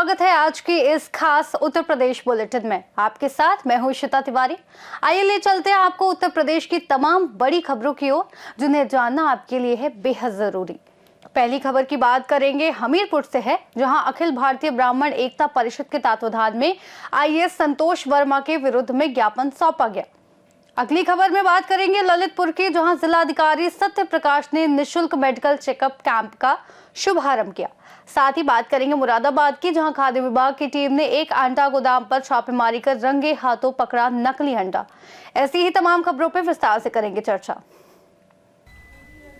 स्वागत है आज की इस खास उत्तर प्रदेश बुलेटिन में। आपके साथ मैं हूं श्वेता तिवारी। आइए ले चलते हैं आपको उत्तर प्रदेश की तमाम बड़ी खबरों की ओर, जिन्हें जानना आपके लिए है बेहद जरूरी। पहली खबर की बात करेंगे हमीरपुर से है, जहां अखिल भारतीय ब्राह्मण एकता परिषद के तत्वाधान में आईएएस संतोष वर्मा के विरुद्ध में ज्ञापन सौंपा गया। अगली खबर में बात करेंगे ललितपुर की, जहां जिलाधिकारी सत्य प्रकाश ने निःशुल्क मेडिकल चेकअप कैंप का शुभारंभ किया। साथ ही बात करेंगे मुरादाबाद की, जहां खाद्य विभाग की टीम ने एक अंडा गोदाम पर छापेमारी कर रंगे हाथों पकड़ा नकली अंडा। ऐसी ही तमाम खबरों पर विस्तार से करेंगे चर्चा।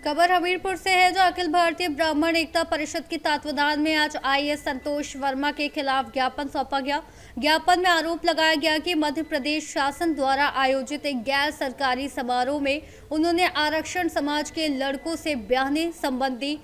खबर हमीरपुर से है, जो अखिल भारतीय ब्राह्मण एकता परिषद के तत्वाधान में आज आईएएस संतोष वर्मा के खिलाफ ज्ञापन सौंपा गया। ज्ञापन में आरोप लगाया गया कि मध्य प्रदेश शासन द्वारा आयोजित एक गैर सरकारी समारोह में उन्होंने आरक्षण समाज के लड़कों से ब्याहने संबंधी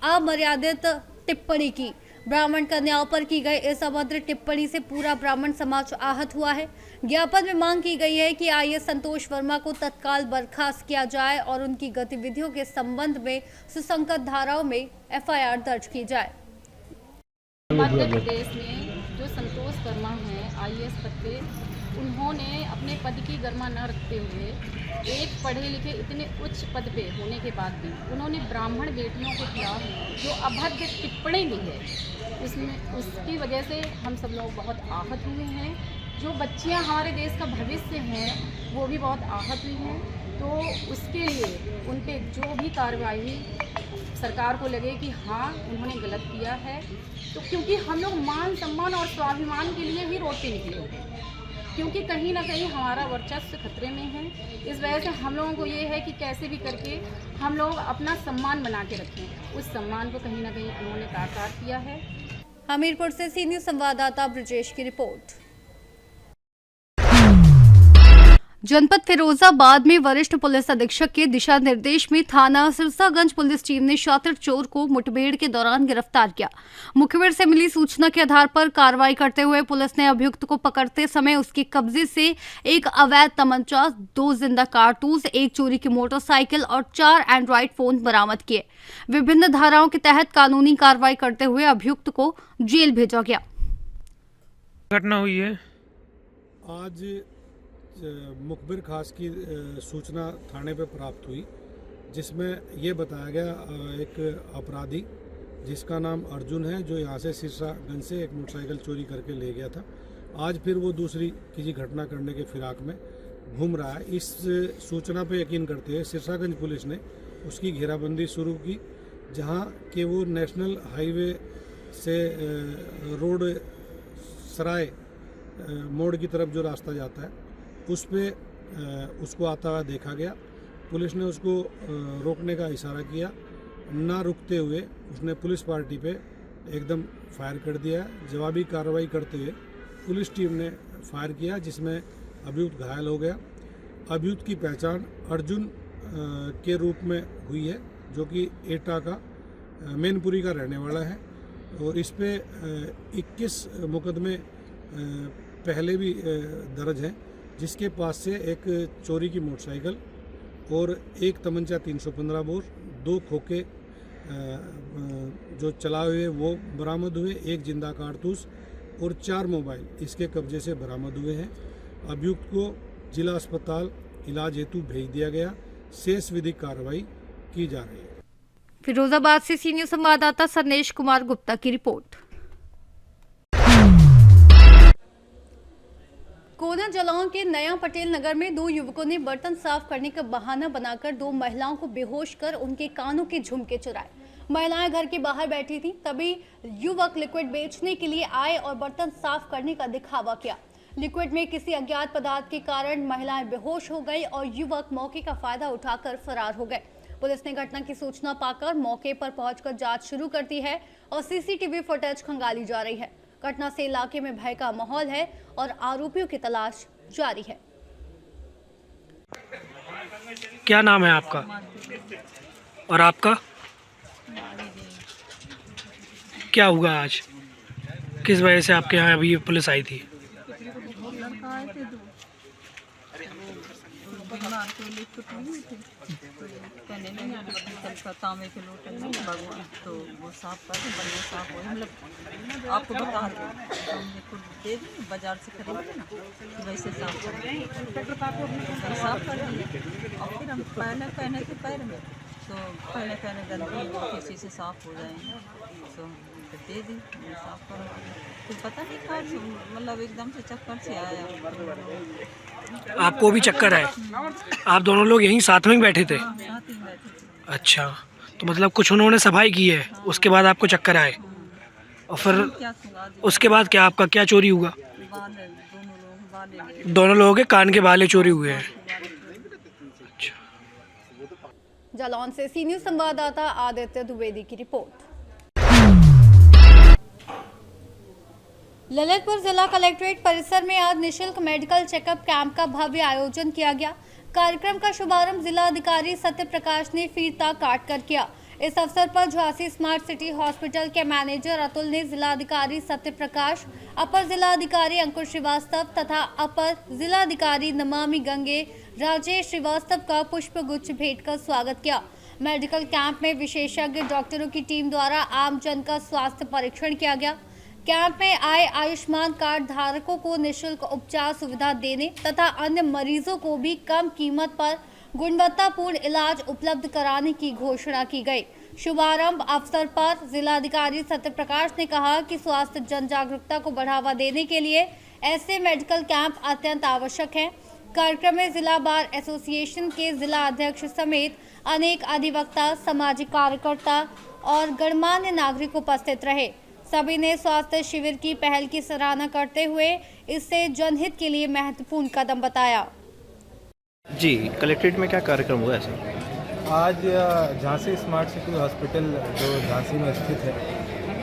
अमर्यादित टिप्पणी की। ब्राह्मण कन्याओं पर की गई इस अभद्र टिप्पणी से पूरा ब्राह्मण समाज आहत हुआ है। ज्ञापन में मांग की गई है कि आईएएस संतोष वर्मा को तत्काल बर्खास्त किया जाए और उनकी गतिविधियों के संबंध में सुसंगत धाराओं में एफआईआर दर्ज की जाए। मध्य प्रदेश में जो संतोष वर्मा हैं आईएएस पद पे, उन्होंने अपने पद की गरिमा न रखते हुए एक पढ़े लिखे इतने उच्च पद पे होने के बाद भी उन्होंने ब्राह्मण बेटियों के खिलाफ जो अभद्र टिप्पणी दी है, उसकी वजह से हम सब लोग बहुत आहत हुए हैं। जो बच्चियां हमारे देश का भविष्य हैं वो भी बहुत आहत हुई हैं। तो उसके लिए उन पे जो भी कार्रवाई सरकार को लगे कि हाँ उन्होंने गलत किया है, तो क्योंकि हम लोग मान सम्मान और स्वाभिमान के लिए ही रोड पे निकले होते हैं, क्योंकि कहीं ना कहीं हमारा वर्चस्व खतरे में है। इस वजह से हम लोगों को ये है कि कैसे भी करके हम लोग अपना सम्मान बना के रखें। उस सम्मान को कहीं ना कहीं उन्होंने तार-तार किया है। हमीरपुर से सी न्यूज़ संवाददाता ब्रजेश की रिपोर्ट। जनपद फिरोजाबाद में वरिष्ठ पुलिस अधीक्षक के दिशा निर्देश में थाना सिरसागंज पुलिस टीम ने शातिर चोर को मुठभेड़ के दौरान गिरफ्तार किया। मुखबिर से मिली सूचना के आधार पर कार्रवाई करते हुए पुलिस ने अभियुक्त को पकड़ते समय उसके कब्जे से एक अवैध तमंचा, 2 जिंदा कारतूस, एक चोरी की मोटरसाइकिल और 4 एंड्रॉइड फोन बरामद किए। विभिन्न धाराओं के तहत कानूनी कार्रवाई करते हुए अभियुक्त को जेल भेजा गया। घटना हुई है आज मुखबिर खास की सूचना थाने पे प्राप्त हुई, जिसमें ये बताया गया एक अपराधी जिसका नाम अर्जुन है, जो यहाँ से सिरसागंज से एक मोटरसाइकिल चोरी करके ले गया था। आज फिर वो दूसरी किसी घटना करने के फिराक में घूम रहा है। इस सूचना पे यकीन करते हुए सिरसागंज पुलिस ने उसकी घेराबंदी शुरू की, जहाँ के वो नेशनल हाईवे से रोड सराय मोड़ की तरफ जो रास्ता जाता है उस पे उसको आता हुआ देखा गया। पुलिस ने उसको रोकने का इशारा किया, ना रुकते हुए उसने पुलिस पार्टी पे एकदम फायर कर दिया। जवाबी कार्रवाई करते हुए पुलिस टीम ने फायर किया, जिसमें अभियुक्त घायल हो गया। अभियुक्त की पहचान अर्जुन के रूप में हुई है, जो कि एटा का मैनपुरी का रहने वाला है। और इस पे 21 मुकदमे पहले भी दर्ज हैं, जिसके पास से एक चोरी की मोटरसाइकिल और एक तमंचा 315 बोर, 2 खोखे जो चलाए हुए वो बरामद हुए, एक जिंदा कारतूस और 4 मोबाइल इसके कब्जे से बरामद हुए हैं। अभियुक्त को जिला अस्पताल इलाज हेतु भेज दिया गया। शेष विधिक कार्रवाई की जा रही है। फिरोजाबाद से सीनियर संवाददाता सरनेश कुमार गुप्ता की रिपोर्ट। कोना जलौन के नया पटेल नगर में 2 युवकों ने बर्तन साफ करने का बहाना बनाकर 2 महिलाओं को बेहोश कर उनके कानों के झुमके चुराए। महिलाएं घर के बाहर बैठी थीं, तभी युवक लिक्विड बेचने के लिए आए और बर्तन साफ करने का दिखावा किया। लिक्विड में किसी अज्ञात पदार्थ के कारण महिलाएं बेहोश हो गई और युवक मौके का फायदा उठाकर फरार हो गए। पुलिस ने घटना की सूचना पाकर मौके पर पहुंचकर जांच शुरू कर दी है और सीसीटीवी फुटेज खंगाली जा रही है। घटना से इलाके में भय का माहौल है और आरोपियों की तलाश जारी है। क्या नाम है आपका और आपका? क्या हुआ आज? किस वजह से आपके यहाँ अभी पुलिस आई थी? बीमार को लिख हुई थी तो कहने लगे कल तांबे के लोटे में भगवान तो वो साफ कर दे बढ़िया साफ हो मतलब आपको बता दो हमने खुद दे दी बाजार से खरीदे ना वैसे साफ कर दिए साफ कर दिए और फिर हम पहले कहने थे पैर में तो पहले गंदगी किसी से साफ हो जाएंगे तो फिर दे दी साफ कर फिर पता नहीं था मतलब एकदम से चक्कर से आया। आपको भी चक्कर आए? आप दोनों लोग यहीं साथ में ही बैठे थे? हाँ, साथ ही बैठे थे। अच्छा, तो मतलब कुछ उन्होंने सफाई की है, उसके बाद आपको चक्कर आए और फिर क्या सुना उसके बाद क्या आपका क्या चोरी हुआ? बाल बाल दोनों लोगों के कान के बाले चोरी हुए हैं। जालौन से सी न्यूज संवाददाता आदित्य द्विवेदी की रिपोर्ट। ललितपुर जिला कलेक्ट्रेट परिसर में आज निशुल्क मेडिकल चेकअप कैंप का भव्य आयोजन किया गया। कार्यक्रम का शुभारंभ जिला अधिकारी सत्य प्रकाश ने फीता काट कर किया। इस अवसर पर झांसी स्मार्ट सिटी हॉस्पिटल के मैनेजर अतुल ने जिला अधिकारी सत्य प्रकाश, अपर जिला अधिकारी अंकुर श्रीवास्तव तथा अपर जिला अधिकारी नमामि गंगे राजेश श्रीवास्तव का पुष्प गुच्छ भेंट कर स्वागत किया। मेडिकल कैंप में विशेषज्ञ डॉक्टरों की टीम द्वारा आम जन का स्वास्थ्य परीक्षण किया गया। कैंप में आए आयुष्मान कार्ड धारकों को निशुल्क उपचार सुविधा देने तथा अन्य मरीजों को भी कम कीमत पर गुणवत्तापूर्ण इलाज उपलब्ध कराने की घोषणा की गई। शुभारंभ अवसर पर जिलाधिकारी सत्य प्रकाश ने कहा कि स्वास्थ्य जन जागरूकता को बढ़ावा देने के लिए ऐसे मेडिकल कैंप अत्यंत आवश्यक हैं। कार्यक्रम में जिला बार एसोसिएशन के जिला अध्यक्ष समेत अनेक अधिवक्ता, सामाजिक कार्यकर्ता और गणमान्य नागरिक उपस्थित रहे। सभी ने स्वास्थ्य शिविर की पहल की सराहना करते हुए इससे जनहित के लिए महत्वपूर्ण कदम बताया। जी, कलेक्ट्रेट में क्या कार्यक्रम हुआ है सर? आज झांसी स्मार्ट सिटी हॉस्पिटल जो झांसी में स्थित है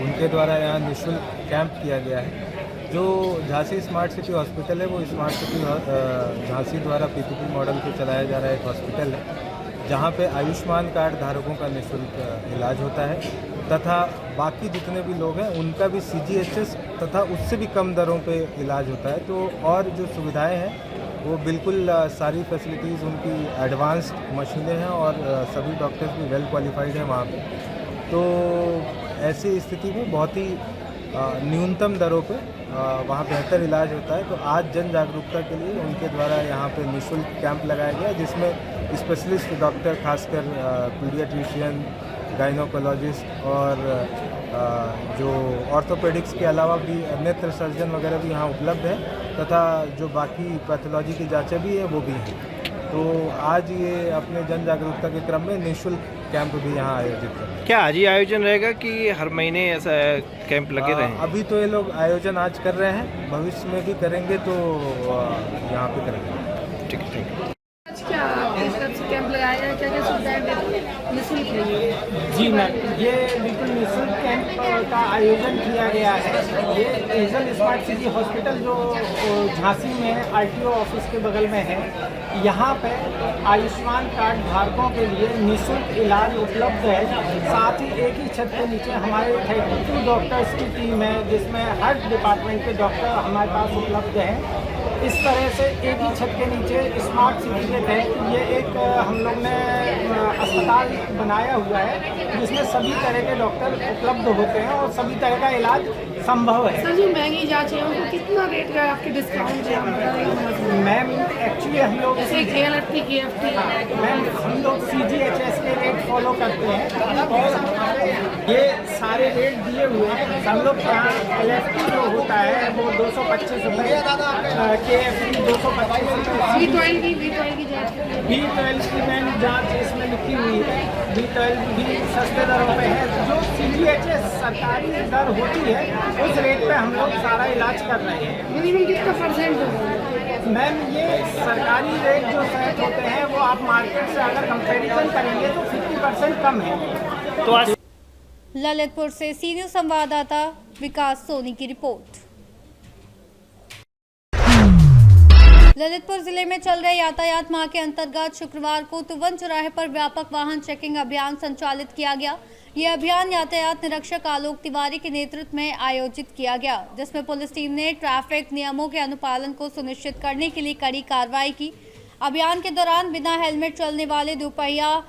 उनके द्वारा यहाँ निःशुल्क कैंप किया गया है। जो झांसी स्मार्ट सिटी हॉस्पिटल है वो स्मार्ट सिटी झांसी द्वारा पीपीपी मॉडल पे चलाया जा रहा एक हॉस्पिटल है जहाँ पे आयुष्मान कार्ड धारकों का निःशुल्क इलाज होता है तथा बाकी जितने भी लोग हैं उनका भी CGHS तथा उससे भी कम दरों पे इलाज होता है। तो और जो सुविधाएं हैं वो बिल्कुल सारी फैसिलिटीज़ उनकी एडवांस्ड मशीनें हैं और सभी डॉक्टर्स भी वेल क्वालिफाइड हैं वहाँ पे। तो ऐसी स्थिति में बहुत ही न्यूनतम दरों पे वहाँ बेहतर इलाज होता है। तो आज जन जागरूकता के लिए उनके द्वारा यहाँ पे निःशुल्क कैंप लगाया गया जिसमें स्पेशलिस्ट डॉक्टर खासकर पीडियाट्रिशियन, गाइनोकोलॉजिस्ट और जो ऑर्थोपेडिक्स के अलावा भी नेत्र सर्जन वगैरह भी यहाँ उपलब्ध है तथा जो बाकी पैथोलॉजी की जांचें भी है वो भी हैं। तो आज ये अपने जन जागरूकता के क्रम में निःशुल्क कैंप भी यहाँ आयोजित करें। क्या आज ही आयोजन रहेगा कि हर महीने ऐसा कैंप लगे रहें? अभी तो ये लोग आयोजन आज कर रहे हैं, भविष्य में भी करेंगे तो यहाँ पे करेंगे। ठीक है। क्या इस तरह से कैंप लगाया गया, क्या क्या सुविधाएं निःशुल्क है ये? जी मैम, ये बिल्कुल निःशुल्क कैंप का आयोजन किया गया है। ये एजल स्मार्ट सिटी हॉस्पिटल जो झांसी में है, RTO ऑफिस के बगल में है, यहाँ पे आयुष्मान कार्ड धारकों के लिए निःशुल्क इलाज उपलब्ध है। साथ ही एक ही छत के नीचे हमारे 32 डॉक्टर्स की टीम है जिसमें हर डिपार्टमेंट के डॉक्टर हमारे पास उपलब्ध हैं। इस तरह से एक ही छत के नीचे स्मार्ट सिटी के तहत ये एक हम लोग ने अस्पताल बनाया हुआ है जिसमें सभी तरह के डॉक्टर उपलब्ध होते हैं और सभी तरह का इलाज संभव है। सर जो महंगी जांचें हैं उनको कितना रेट का आपके डिस्काउंट है? मैम एक्चुअली हम लोग जैसे KLFT, KFT मैम हम लोग CGHS के रेट फॉलो करते हैं और ये सारे रेट दिए हुए हैं। हम लोग LFT जो होता है वो 225 रुपये, KFT 225 रुपये, B12 की जांच B12 की मैम जाँच इसमें लिखी हुई है। B12 भी सस्ते दरों पे है। जो CGHS सरकारी दर होती है उस रेट पे हम लोग सारा इलाज कर रहे हैं। मिनिमम कितना परसेंट होगा? मैम ये सरकारी रेट जो सेट होते हैं वो आप मार्केट से अगर कंपैरिजन करेंगे तो 50% कम है। तो आज ललितपुर से सी न्यूज संवाददाता विकास सोनी की रिपोर्ट। ललितपुर जिले में चल रहे यातायात माह के अंतर्गत शुक्रवार को तुवन चौराहे पर व्यापक वाहन चेकिंग अभियान संचालित किया गया। यह अभियान यातायात निरीक्षक आलोक तिवारी के नेतृत्व में आयोजित किया गया, जिसमें पुलिस टीम ने ट्रैफिक नियमों के अनुपालन को सुनिश्चित करने के लिए कड़ी कार्रवाई की। अभियान के दौरान बिना हेलमेट चलने वाले दोपहिया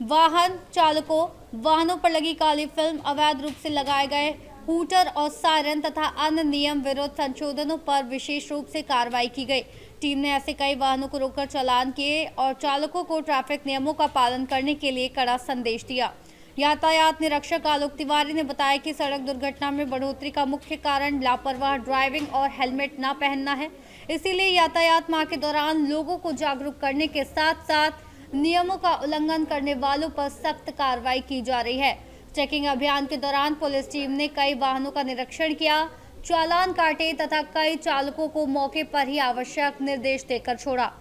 वाहन चालकों, वाहनों पर लगी काली फिल्म, अवैध रूप से लगाए गए हूटर और सायरन तथा अन्य नियम विरोध संशोधनों पर विशेष रूप से कार्रवाई की गई। टीम ने ऐसे कई वाहनों को रोककर चालान किए और चालकों को ट्रैफिक नियमों का पालन करने के लिए कड़ा संदेश दिया। यातायात निरीक्षक आलोक तिवारी ने बताया कि सड़क दुर्घटना में बढ़ोतरी का मुख्य कारण लापरवाह ड्राइविंग और हेलमेट न पहनना है। इसीलिए यातायात माह के दौरान लोगों को जागरूक करने के साथ साथ नियमों का उल्लंघन करने वालों पर सख्त कार्रवाई की जा रही है। चेकिंग अभियान के दौरान पुलिस टीम ने कई वाहनों का निरीक्षण किया, चालान काटे तथा कई चालकों को मौके पर ही आवश्यक निर्देश देकर छोड़ा।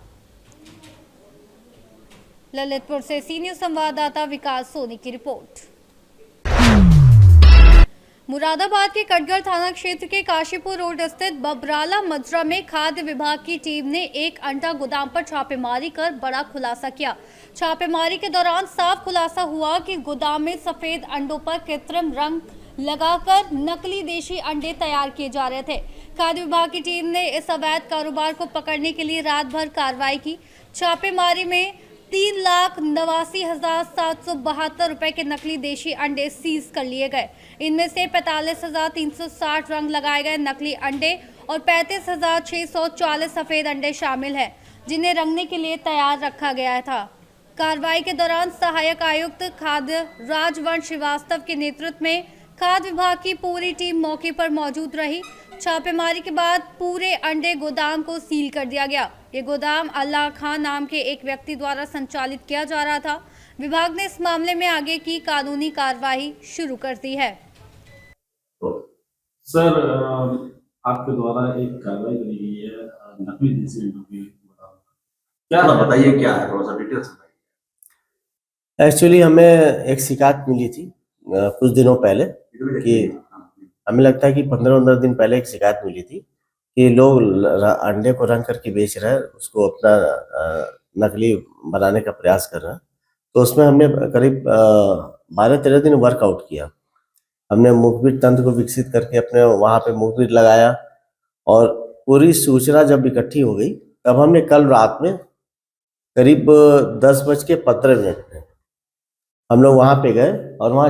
ललितपुर से सी न्यूज़ संवाददाता विकास सोनी की रिपोर्ट। मुरादाबाद के कटघर थाना क्षेत्र के काशीपुर रोड स्थित बबराला मजरा में खाद्य विभाग की टीम ने एक अंडा गोदाम पर छापेमारी कर बड़ा खुलासा किया। छापेमारी के दौरान साफ खुलासा हुआ कि गोदाम में सफेद अंडों पर कृत्रिम रंग लगाकर नकली देशी अंडे तैयार किए जा रहे थे। खाद्य विभाग की टीम ने इस अवैध कारोबार को पकड़ने के लिए रात भर कार्रवाई की। छापेमारी में 3,89,772 रुपए के नकली देशी अंडे सीज कर लिए गए। इनमें से 45,360 रंग लगाए गए नकली अंडे और 35,640 सफेद अंडे शामिल हैं, जिन्हें रंगने के लिए तैयार रखा गया था। कार्रवाई के दौरान सहायक आयुक्त खाद्य राजवंश श्रीवास्तव के नेतृत्व में खाद्य विभाग की पूरी टीम मौके पर मौजूद रही। छापेमारी के बाद पूरे अंडे गोदाम को सील कर दिया गया। ये गोदाम अल्लाह खान नाम के एक व्यक्ति द्वारा संचालित किया जा रहा था। विभाग ने इस मामले में आगे की कानूनी कार्रवाई शुरू कर दी है। तो सर, आपके द्वारा एक कार्रवाई करी गई है नकली देसी अंडों की, क्या बताइए, क्या है, थोड़ा सा डिटेल्स बताइए। एक्चुअली हमें एक शिकायत मिली थी कुछ दिनों पहले कि हमें लगता है कि 15-15 दिन पहले एक शिकायत मिली थी कि लोग अंडे को रंग करके बेच रहे हैं, उसको अपना नकली बनाने का प्रयास कर रहे हैं। तो उसमें हमने करीब 12-13 दिन वर्कआउट किया। हमने मुखबिर तंत्र को विकसित करके अपने वहाँ पे मुखबिर लगाया और पूरी सूचना जब इकट्ठी हो गई तब हमने कल रात में करीब 10:15 में हम लोग वहाँ पे गए और वहाँ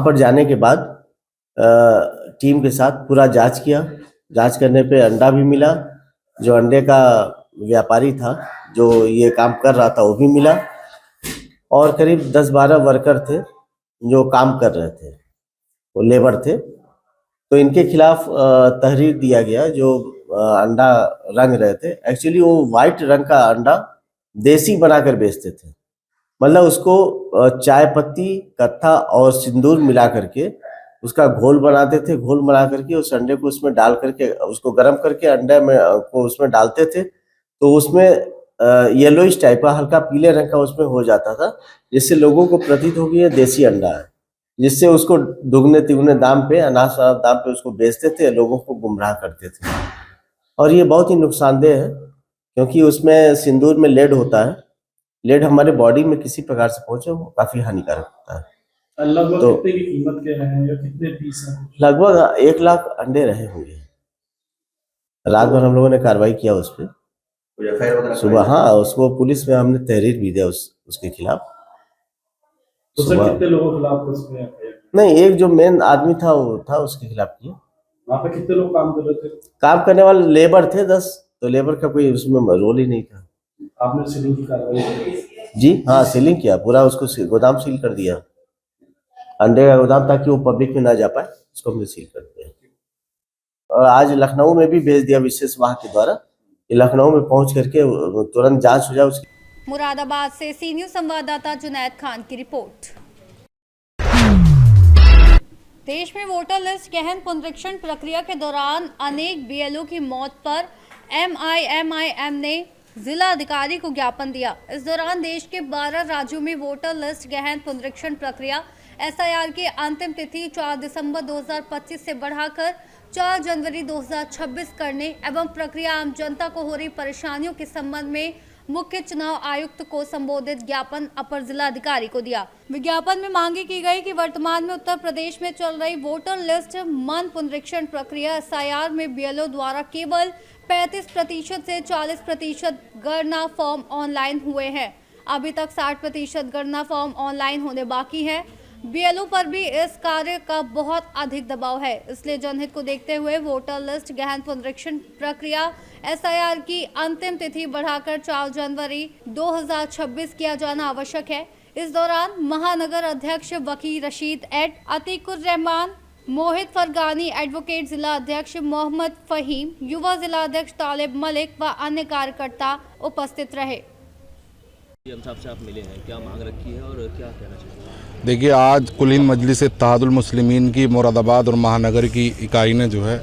पर जाने के बाद टीम के साथ पूरा जांच किया। जांच करने पे अंडा भी मिला, जो अंडे का व्यापारी था जो ये काम कर रहा था वो भी मिला, और करीब 10-12 वर्कर थे जो काम कर रहे थे, वो लेबर थे। तो इनके खिलाफ तहरीर दिया गया जो अंडा रंग रहे थे। एक्चुअली वो वाइट रंग का अंडा देसी बनाकर बेचते थे, मतलब उसको चाय पत्ती, कत्था और सिंदूर मिला करके उसका घोल बनाते थे। घोल बना करके उस अंडे को उसमें डाल करके उसको गर्म करके अंडे में को उसमें डालते थे, तो उसमें येलोइश टाइप का हल्का पीले रंग का उसमें हो जाता था, जिससे लोगों को प्रतीत हो गया देसी अंडा है, जिससे उसको दुगने तिगुने दाम पे, अनाज दाम पे उसको बेचते थे, लोगों को गुमराह करते थे। और ये बहुत ही नुकसानदेह है क्योंकि उसमें सिंदूर में लेड होता है। लेड हमारे बॉडी में किसी प्रकार से पहुंचे वो काफी हानिकारक होता है। लगभग तो कितने की कीमत के हैं या कितने पीस हैं? लगभग 1 लाख अंडे रहे होंगे। रात भर हम लोगों ने कार्रवाई किया उस पर सुबह। हाँ, उसको पुलिस में हमने तहरीर भी दिया उसके खिलाफ। तो सर कितने लोगों के खिलाफ उसमें? नहीं, एक जो मेन आदमी था वो था, उसके खिलाफ किया। वहाँ पे कितने लोग काम कर रहे थे? काम करने वाले लेबर थे 10, तो लेबर का कोई उसमें रोल ही नहीं था। आपने सीलिंग की कार्रवाई की? जी हाँ, सीलिंग किया, पूरा उसको गोदाम सील कर दिया, अंडे का गोदाम, ताकि वो पब्लिक में ना जा पाए, उसको हमने सील कर दिया। और आज लखनऊ में भी भेज दिया विशेष वाहन के द्वारा, लखनऊ में पहुंच करके तुरंत जांच हो जाए उसकी। मुरादाबाद से सी न्यूज़ संवाददाता जुनैद खान की रिपोर्ट। देश में वोटर लिस्ट गहन पुनरीक्षण प्रक्रिया के दौरान अनेक बीएलओ की मौत पर MIMIM ने जिला अधिकारी को ज्ञापन दिया। इस दौरान देश के 12 राज्यों में वोटर लिस्ट गहन पुनरीक्षण प्रक्रिया SIR की अंतिम तिथि 4 दिसंबर 2025 से बढ़ाकर 4 जनवरी 2026 करने एवं प्रक्रिया आम जनता को हो रही परेशानियों के संबंध में मुख्य चुनाव आयुक्त को संबोधित ज्ञापन अपर जिलाधिकारी को दिया। विज्ञापन में मांगी की गई कि वर्तमान में उत्तर प्रदेश में चल रही वोटर लिस्ट मन पुनरीक्षण प्रक्रिया SIR में BLO द्वारा केवल 35% से 40% गणना फॉर्म ऑनलाइन हुए हैं। अभी तक 60% गणना फॉर्म ऑनलाइन होने बाकी है। BLO पर भी इस कार्य का बहुत अधिक दबाव है, इसलिए जनहित को देखते हुए वोटर लिस्ट गहन पुनरीक्षण प्रक्रिया SIR की अंतिम तिथि बढ़ाकर 4 जनवरी 2026 किया जाना आवश्यक है। इस दौरान महानगर अध्यक्ष वकील रशीद एड, अतीकुर रहमान, मोहित फरगानी, एडवोकेट जिला अध्यक्ष मोहम्मद फहीम, युवा जिला अध्यक्ष तालिब मलिक व अन्य कार्यकर्ता उपस्थित रहे। डीएम साहब से आप मिले हैं, क्या मांग रखी है और क्या कहना चाहिए? देखिए, आज कुलीन मजलिस इत्तेहादुल मुस्लिमीन की मुरादाबाद और महानगर की इकाई ने जो है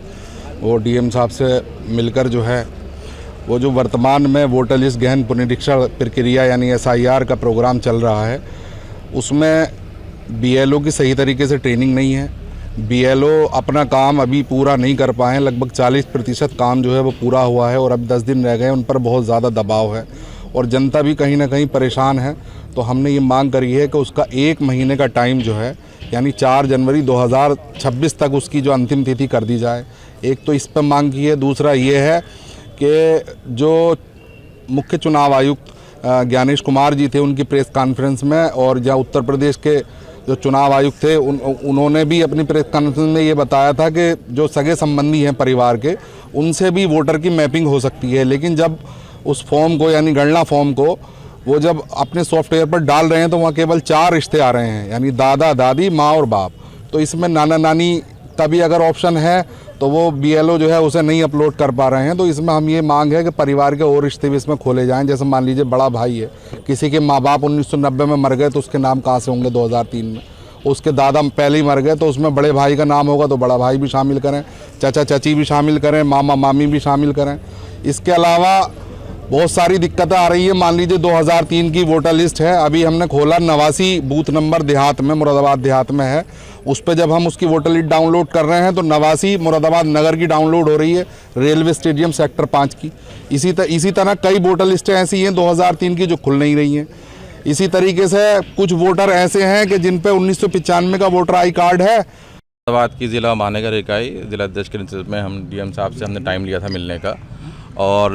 वो डीएम साहब से मिलकर जो है वो जो वर्तमान में वोटर लिस्ट गहन पुनरीक्षण प्रक्रिया यानी SIR का प्रोग्राम चल रहा है उसमें BLO की सही तरीके से ट्रेनिंग नहीं है। BLO अपना काम अभी पूरा नहीं कर पाए, लगभग 40% काम जो है वो पूरा हुआ है और अब 10 दिन रह गए, उन पर बहुत ज़्यादा दबाव है और जनता भी कहीं ना कहीं परेशान है। तो हमने ये मांग करी है कि उसका 1 महीने का टाइम जो है यानी 4 जनवरी 2026 तक उसकी जो अंतिम तिथि कर दी जाए। एक तो इस पर मांग की है, दूसरा ये है कि जो मुख्य चुनाव आयुक्त ज्ञानेश कुमार जी थे उनकी प्रेस कॉन्फ्रेंस में और जहाँ उत्तर प्रदेश के जो चुनाव आयुक्त थे उन्होंने भी अपनी प्रेस कॉन्फ्रेंस में ये बताया था कि जो सगे संबंधी हैं परिवार के उनसे भी वोटर की मैपिंग हो सकती है, लेकिन जब उस फॉर्म को यानी गणना फॉर्म को वो जब अपने सॉफ्टवेयर पर डाल रहे हैं तो वहाँ केवल 4 रिश्ते आ रहे हैं यानी दादा दादी माँ और बाप। तो इसमें नाना नानी का भी अगर ऑप्शन है तो वो BLO जो है उसे नहीं अपलोड कर पा रहे हैं। तो इसमें हम ये मांग है कि परिवार के और रिश्ते भी इसमें खोले जाएं। जैसे मान लीजिए बड़ा भाई है, किसी के माँ बाप 1990 में मर गए तो उसके नाम कहाँ से होंगे 2003 में, उसके दादा पहले ही मर गए तो उसमें बड़े भाई का नाम होगा तो बड़ा भाई भी शामिल करें, चाचा चाची भी शामिल करें, मामा मामी भी शामिल करें। इसके अलावा बहुत सारी दिक्कतें आ रही है। मान लीजिए 2003 की वोटर लिस्ट है, अभी हमने खोला 89 बूथ नंबर देहात में, मुरादाबाद देहात में है, उस पर जब हम उसकी वोटर लिस्ट डाउनलोड कर रहे हैं तो 89 मुरादाबाद नगर की डाउनलोड हो रही है, रेलवे स्टेडियम सेक्टर 5 की। इसी तरह कई वोटर लिस्टें ऐसी हैं 2003 की जो खुल नहीं रही हैं। इसी तरीके से कुछ वोटर ऐसे हैं कि जिन पे 1995 का वोटर आई कार्ड है। मुरादाबाद की ज़िला महानगर इकाई जिला अध्यक्ष के नेतृत्व में हम डीएम साहब से हमने टाइम लिया था मिलने का और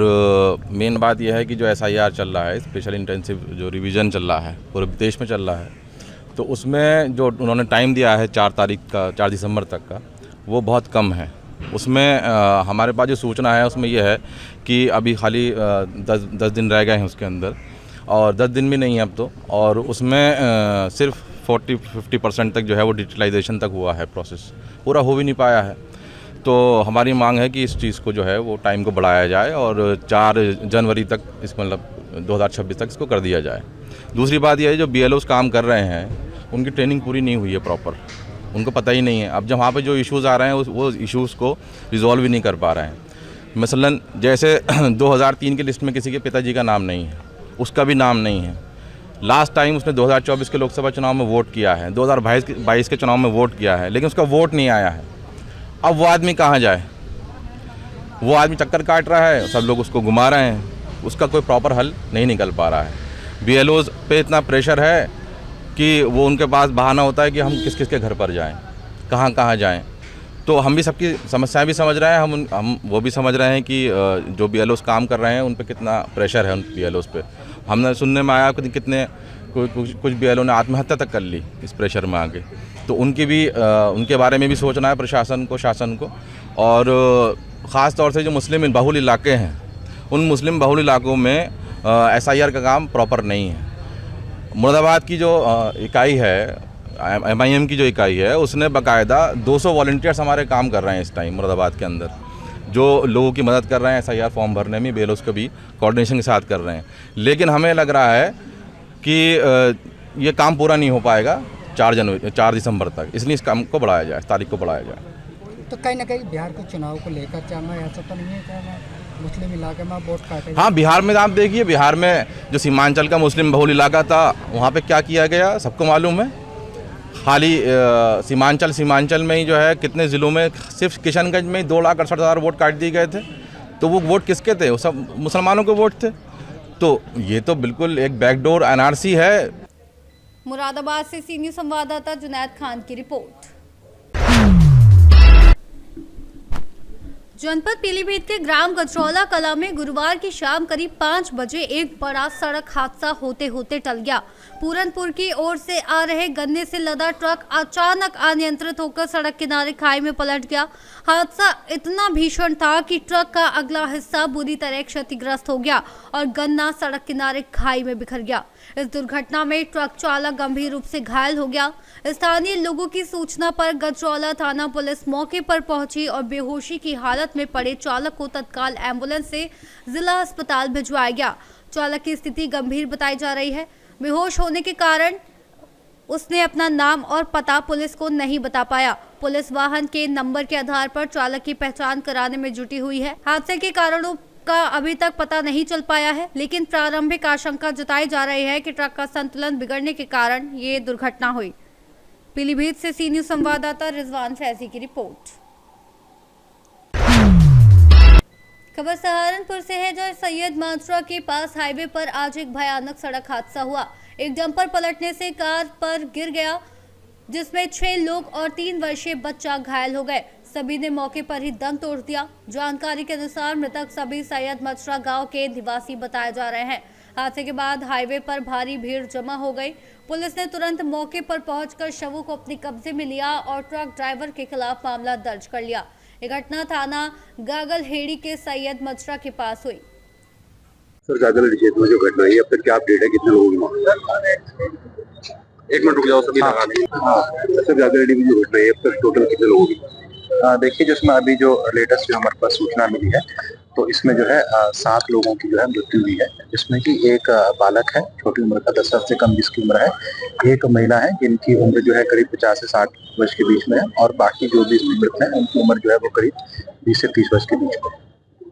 मेन बात यह है कि जो SIR चल रहा है, स्पेशल इंटेंसिव जो रिवीजन चल रहा है पूरे देश में चल रहा है, तो उसमें जो उन्होंने टाइम दिया है 4 दिसंबर तक का, वो बहुत कम है। उसमें हमारे पास जो सूचना है उसमें यह है कि अभी खाली 10 दिन रह गए हैं उसके अंदर और 10 दिन भी नहीं है अब तो, और उसमें सिर्फ 40-50% तक जो है वो डिजिटलाइजेशन तक हुआ है, प्रोसेस पूरा हो भी नहीं पाया है। तो हमारी मांग है कि इस चीज़ को जो है वो टाइम को बढ़ाया जाए और 4 जनवरी तक इसको मतलब 2026 तक इसको कर दिया जाए। दूसरी बात यह है जो BLOs काम कर रहे हैं उनकी ट्रेनिंग पूरी नहीं हुई है प्रॉपर, उनको पता ही नहीं है। अब जब वहाँ पे जो इश्यूज़ आ रहे हैं वो इश्यूज़ को रिजॉल्व ही नहीं कर पा रहे हैं। मसलन जैसे 2003 की लिस्ट में किसी के पिताजी का नाम नहीं है, उसका भी नाम नहीं है। लास्ट टाइम उसने 2024 के लोकसभा चुनाव में वोट किया है, 2022 के चुनाव में वोट किया है, लेकिन उसका वोट नहीं आया है। अब वो आदमी कहाँ जाए? वो आदमी चक्कर काट रहा है, सब लोग उसको घुमा रहे हैं, उसका कोई प्रॉपर हल नहीं निकल पा रहा है। BLOs पे इतना प्रेशर है कि वो उनके पास बहाना होता है कि हम किस किस के घर पर जाएं, कहाँ कहाँ जाएं। तो हम भी सबकी समस्याएं भी समझ रहे हैं, हम वो भी समझ रहे हैं कि जो BLOs काम कर रहे हैं उन पे कितना प्रेशर है उन BLOs पे। हमने सुनने में आया कि कितने कुछ BLO ने आत्महत्या तक कर ली इस प्रेशर में आके। तो उनके बारे में भी सोचना है प्रशासन को, शासन को, और ख़ास तौर से जो मुस्लिम बहुल इलाके हैं उन मुस्लिम बहुल इलाकों में SIR का काम प्रॉपर नहीं है। मुरादाबाद की जो इकाई है, MIM की जो इकाई है, उसने बाकायदा 200 वॉलंटियर्स हमारे काम कर रहे हैं इस टाइम मुरादाबाद के अंदर, जो लोगों की मदद कर रहे हैं SIR फॉर्म भरने में, BLOs को भी कोऑर्डिनेशन के साथ कर रहे हैं। लेकिन हमें लग रहा है कि ये काम पूरा नहीं हो पाएगा 4 दिसंबर तक, इसलिए इस काम को बढ़ाया जाए, तारीख को बढ़ाया जाए। तो कहीं ना कहीं बिहार के चुनाव को लेकर जाना ऐसा तो नहीं है कि मुस्लिम इलाके में वोट काटे? हाँ, बिहार में आप देखिए, बिहार में जो सीमांचल का मुस्लिम बहुल इलाका था वहाँ पे क्या किया गया सबको मालूम है। खाली सीमांचल में ही जो है कितने ज़िलों में, सिर्फ किशनगंज में 2,68,000 वोट काट दिए गए थे। तो वो वोट किसके थे? वो सब मुसलमानों के वोट थे। तो ये तो बिल्कुल एक बैकडोर एनआरसी है। मुरादाबाद से सी न्यूज़ संवाददाता जुनैद खान की रिपोर्ट। जनपद पीलीभीत के ग्राम गजरौला कला में गुरुवार की शाम करीब 5 बजे एक बड़ा सड़क हादसा होते होते टल गया। पूरनपुर की ओर से आ रहे गन्ने से लदा ट्रक अचानक अनियंत्रित होकर सड़क किनारे खाई में पलट गया। हादसा इतना भीषण था कि ट्रक का अगला हिस्सा बुरी तरह क्षतिग्रस्त हो गया और गन्ना सड़क किनारे खाई में बिखर गया। इस दुर्घटना में ट्रक चालक गंभीर रूप से घायल हो गया। स्थानीय लोगों की सूचना पर गजरौला थाना पुलिस मौके पर पहुंची और बेहोशी की हालत में पड़े चालक को तत्काल एम्बुलेंस से जिला अस्पताल भिजवाया गया। चालक की स्थिति गंभीर बताई जा रही है। बेहोश होने के कारण उसने अपना नाम और पता पुलिस को नहीं बता पाया। पुलिस वाहन के नंबर के आधार पर चालक की पहचान कराने में जुटी हुई है। हादसे के कारणों का अभी तक पता नहीं चल पाया है, लेकिन प्रारंभिक आशंका जताई जा रही है कि ट्रक का संतुलन बिगड़ने के कारण ये दुर्घटना हुई। पीलीभीत से सी न्यूज़ संवाददाता रिजवान फैजी की रिपोर्ट। खबर सहारनपुर से है, जहां सैयद माजरा के पास हाईवे पर आज एक भयानक सड़क हादसा हुआ। एक डंपर पलटने से कार पर गिर गया, जिसमें 6 लोग और 3 वर्षीय बच्चा घायल हो गए। सभी ने मौके पर ही दम तोड़ दिया। जानकारी के अनुसार मृतक सभी सैयद माजरा गांव के निवासी बताए जा रहे हैं। हादसे के बाद हाईवे पर भारी भीड़ जमा हो गई। पुलिस ने तुरंत मौके पर पहुंचकर शवों को अपने कब्जे में लिया और ट्रक ड्राइवर के खिलाफ मामला दर्ज कर लिया। ये घटना थाना गागलहेड़ी के सैयद मजरा के पास हुई। सर, गागलहेड़ी क्षेत्र में जो घटना है, अब तक क्या अपडेट है, कितने लोगों की मौत? एक मिनट रुक जाओ सभी। सर, गागलहेड़ी में जो घटना है, अब तक टोटल कितने लोगों की? देखिए, जिसमें अभी जो लेटेस्ट जो हमारे पास सूचना मिली है, तो इसमें जो है 7 लोगों की जो है मृत्यु हुई है, जिसमें कि एक बालक है छोटी उम्र का, 10 साल से कम जिसकी उम्र है, एक महिला है जिनकी उम्र जो है करीब 50 से 60 वर्ष के बीच में है, और बाकी जो भी मृत है उनकी उम्र जो है वो करीब 20 से 30 वर्ष के बीच में।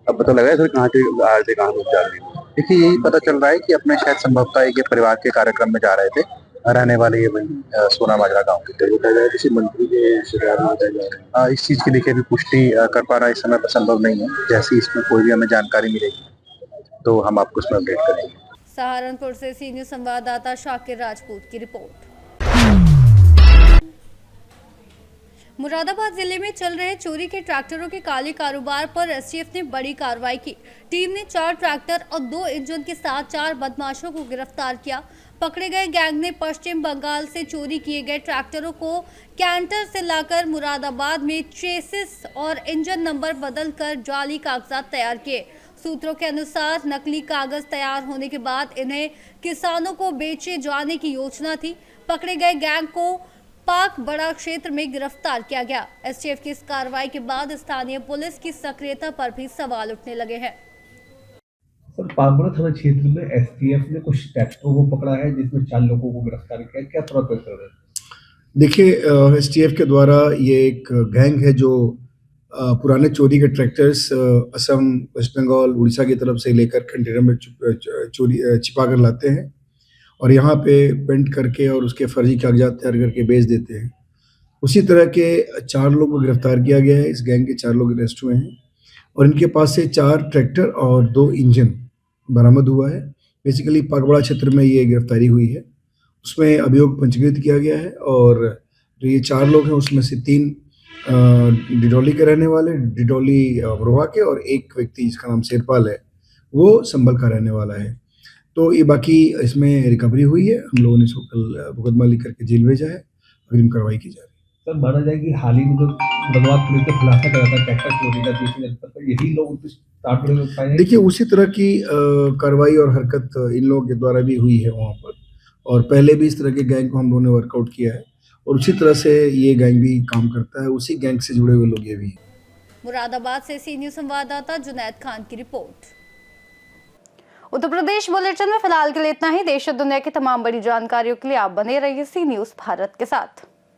अब पता लगा है सर कहाँ से कहाँ लोग जा रहे हैं? देखिए, यही पता चल रहा है कि अपने शायद संभवतः एक परिवार के कार्यक्रम में जा रहे थे, रहने वाले ये सोना माजरा गाँव के थे। बताया जाए किसी मंत्री के शिकायत में बताया जा रहा है। इस चीज की देखिए अभी पुष्टि कर पाना इस समय पर संभव नहीं है। जैसे इसमें कोई भी हमें जानकारी मिलेगी तो हम आपको इसमें अपडेट करेंगे। सहारनपुर से सी न्यूज़ संवाददाता शाकिर राजपूत की रिपोर्ट। मुरादाबाद जिले में चल रहे चोरी के ट्रैक्टरों के काले कारोबार पर एसटीएफ ने बड़ी कार्रवाई की। टीम ने 4 ट्रैक्टर और 2 इंजन के साथ 4 बदमाशों को गिरफ्तार किया। पकड़े गए गैंग ने पश्चिम बंगाल से चोरी किए गए ट्रैक्टरों को कैंटर से लाकर मुरादाबाद में चेसिस और इंजन नंबर बदलकर जाली कागजात तैयार किए। सूत्रों के अनुसार नकली कागज तैयार होने के बाद इन्हें किसानों को बेचे जाने की योजना थी। पकड़े गए गैंग को पाक बड़ा क्षेत्र में गिरफ्तार किया गया। एसटीएफ की इस कार्रवाई के बाद स्थानीय पुलिस की सक्रियता पर भी सवाल उठने लगे हैं। सर, पाकबड़ा थाना क्षेत्र में एसटीएफ ने कुछ ट्रैक्टरों को पकड़ा है, जिसमें 4 लोगों को गिरफ्तार किया। क्या प्रोसेस है? देखिए, एसटीएफ के द्वारा ये एक गैंग है जो पुराने चोरी के ट्रैक्टर्स असम, वेस्ट बंगाल, उड़ीसा की तरफ से लेकर कंटेनर में चोरी छिपा कर लाते हैं और यहाँ पे पेंट करके और उसके फर्जी कागजात तैयार करके बेच देते हैं। उसी तरह के 4 लोग को गिरफ्तार किया गया है। इस गैंग के 4 लोग अरेस्ट हुए हैं और इनके पास से 4 ट्रैक्टर और 2 इंजन बरामद हुआ है। बेसिकली पाकबड़ा क्षेत्र में ये गिरफ्तारी हुई है। उसमें अभियोग पंजीकृत किया गया है और जो ये 4 लोग हैं उसमें से 3 डिडौली के रहने वाले, डिडौली अमरोहा के, और एक व्यक्ति जिसका नाम शेरपाल है वो संभल का रहने वाला है। तो ये बाकी इसमें रिकवरी हुई है। हम लोगों ने इसको कल मुकदमा लिख करके जेल भेजा है। अग्रिम कार्रवाई की जा रही है। सर, माना जाए कि हाल ही में जो मुरादाबाद पुलिस ने खुलासा करा था ट्रैक्टर चोरी का, दूसरी जनपद पर यही लोग स्टार्ट में पाए। देखिए, उसी तरह की कार्रवाई और हरकत इन लोगों के द्वारा भी हुई है वहाँ पर, और पहले भी इस तरह के गैंग को हम लोगों ने वर्कआउट किया है और उसी तरह से ये गैंग भी काम करता है। उसी गैंग से जुड़े हुए लोग ये भी। मुरादाबाद से सी न्यूज़ संवाददाता जुनैद खान की रिपोर्ट। उत्तर प्रदेश बुलेटिन में फिलहाल के लिए इतना ही। देश और दुनिया की तमाम बड़ी जानकारियों के लिए आप बने रहिए सी न्यूज़ भारत के साथ।